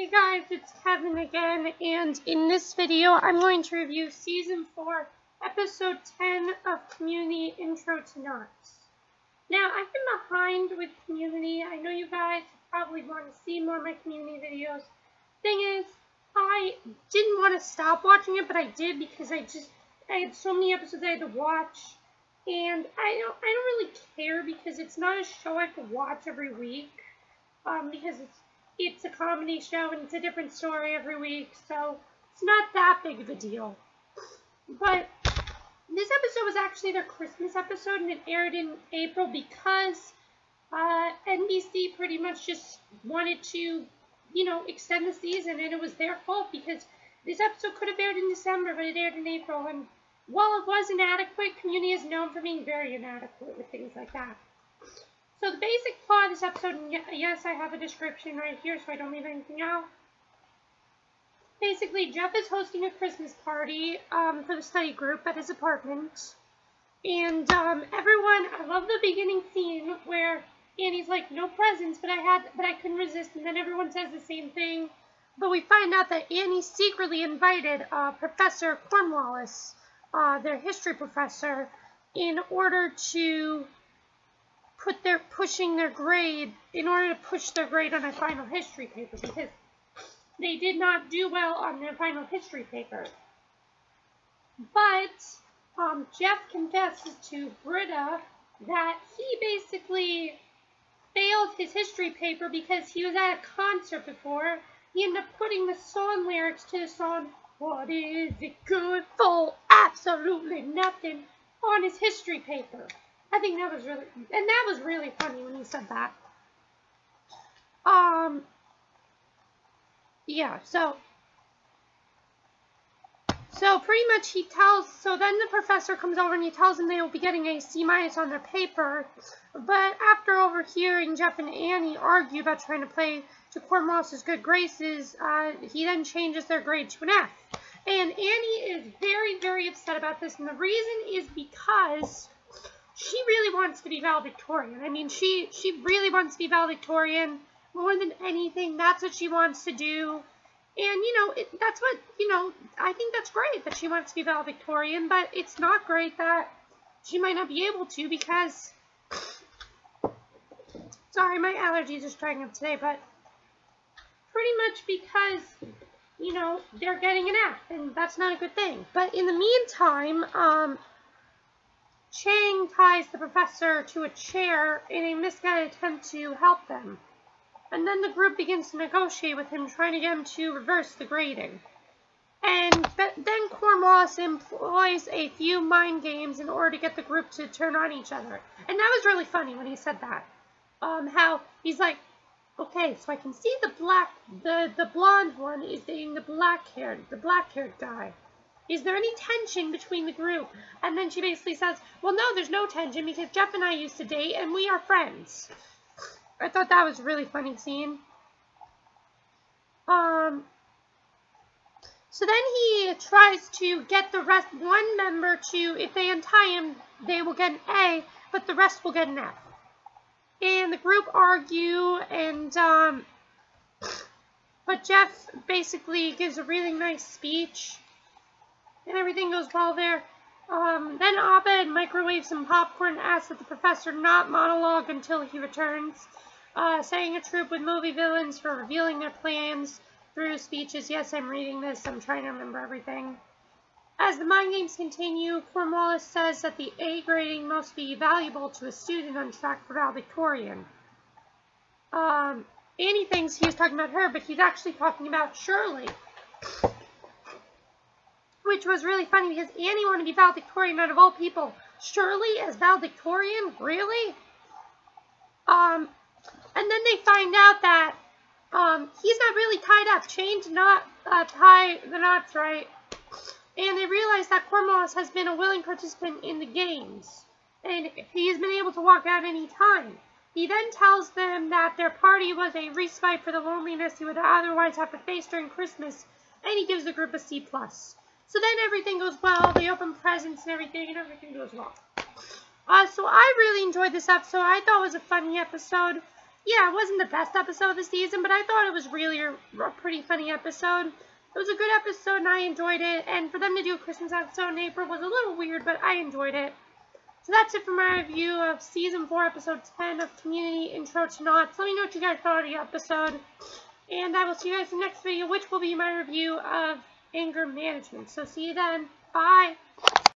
Hey guys, it's Kevin again, and in this video I'm going to review Season 4, Episode 10 of Community Intro to Knots. Now, I've been behind with Community. I know you guys probably want to see more of my Community videos. Thing is, I didn't want to stop watching it, but I did because I had so many episodes I had to watch, and I don't really care because it's not a show I could watch every week, because it's a comedy show and it's a different story every week, so it's not that big of a deal. But this episode was actually their Christmas episode, and it aired in April because NBC pretty much just wanted to, extend the season, and it was their fault because this episode could have aired in December, but it aired in April, and while it was inadequate, Community is known for being very inadequate with things like that. So the basic plot of this episode, and yes, I have a description right here so I don't leave anything out. Basically, Jeff is hosting a Christmas party for the study group at his apartment. And I love the beginning scene where Annie's like, no presents, but I couldn't resist, and then everyone says the same thing. But we find out that Annie secretly invited Professor Cornwallis, their history professor, in order to push their grade on their final history paper, because they did not do well on their final history paper. But Jeff confesses to Britta that he basically failed his history paper because he was at a concert before. He ended up putting the song lyrics to the song, "What is it good for? Absolutely nothing," on his history paper. I think that was really funny when he said that. Yeah, so pretty much so then the professor comes over and he tells them they will be getting a C- on their paper, but after overhearing Jeff and Annie argue about trying to play to Cornwallis's good graces, he then changes their grade to an F. And Annie is very, very upset about this, and the reason is because she really wants to be valedictorian. I mean, she really wants to be valedictorian more than anything. That's what she wants to do. And, I think that's great that she wants to be valedictorian, but it's not great that she might not be able to because, sorry, my allergies are striking up today, but pretty much because, they're getting an F, and that's not a good thing. But in the meantime, Chang ties the professor to a chair in a misguided attempt to help them. And then the group begins to negotiate with him, trying to get him to reverse the grading. And then Cornwallis employs a few mind games in order to get the group to turn on each other. And that was really funny when he said that. How he's like, okay, so I can see the blonde one is dating the black-haired guy. Is there any tension between the group? And then she basically says, well, no, there's no tension because Jeff and I used to date and we are friends. I thought that was a really funny scene. So then he tries to get one member to, if they untie him, they will get an A, but the rest will get an F. And the group argue, and, but Jeff basically gives a really nice speech. And everything goes well there. Then Abed microwaves some popcorn and asks that the professor not monologue until he returns, saying a troupe with movie villains for revealing their plans through speeches. Yes, I'm reading this. I'm trying to remember everything. As the mind games continue, Cornwallis says that the A grading must be valuable to a student on track for valedictorian. Annie thinks he was talking about her, but he's actually talking about Shirley. Which was really funny because Annie wanted to be valedictorian out of all people. Shirley as valedictorian? Really? And then they find out that he's not really tied up. Chain did not tie the knots right. And they realize that Cornwallis has been a willing participant in the games. And he has been able to walk out any time. He then tells them that their party was a respite for the loneliness he would otherwise have to face during Christmas. And he gives the group a C+. So then everything goes well, they open presents and everything goes well. So I really enjoyed this episode. I thought it was a funny episode. yeah, it wasn't the best episode of the season, but I thought it was really a pretty funny episode. It was a good episode, and I enjoyed it. And for them to do a Christmas episode in April was a little weird, but I enjoyed it. So that's it for my review of Season 4, Episode 10 of Community Intro to Knots. Let me know what you guys thought of the episode. And I will see you guys in the next video, which will be my review of Anger Management. So see you then. Bye.